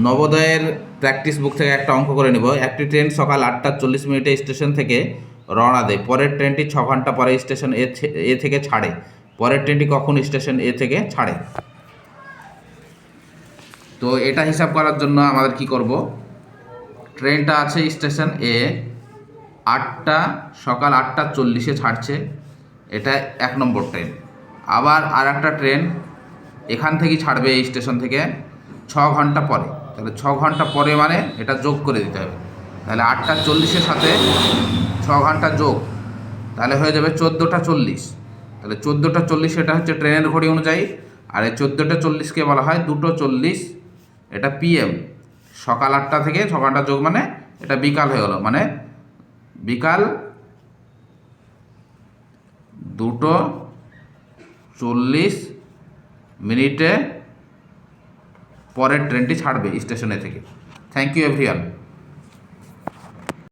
নবোদয়ের practice বুক থেকে একটা অঙ্ক করে নিব। একটি ট্রেন সকাল 8:40 স্টেশন থেকে রওনা দেয়। পরের ট্রেনটি 6 ঘন্টা পরে স্টেশন এ থেকে ছাড়ে। পরের ট্রেনটি কখন স্টেশন এ থেকে ছাড়ে? তো এটা হিসাব করার জন্য আমাদের কি করব, ট্রেনটা আছে স্টেশন এ, সকাল 8:40 ছাড়ছে, এটা 1 নম্বর ট্রেন। আবার আর একটা ট্রেন এখান থেকেই ছাড়বে, এই স্টেশন থেকে 6 ঘন্টা পরে। তাহলে 6 ঘন্টা পরে মানে এটা যোগ করে দিতে হবে। তাহলে 8:40 সাথে 6 ঘন্টা যোগ, তাহলে হয়ে যাবে 14:40। তাহলে 14:40 এটা হচ্ছে ট্রেনের ঘড়ি অনুযায়ী, আর এই 14:40কে বলা হয় 2:40। এটা পিএম, সকাল 8টা থেকে 6 ঘন্টা যোগ মানে এটা বিকাল হয়ে গেল, মানে বিকাল 2:40 পরের ট্রেনটি ছাড়বে স্টেশনে থেকে। Thank you everyone.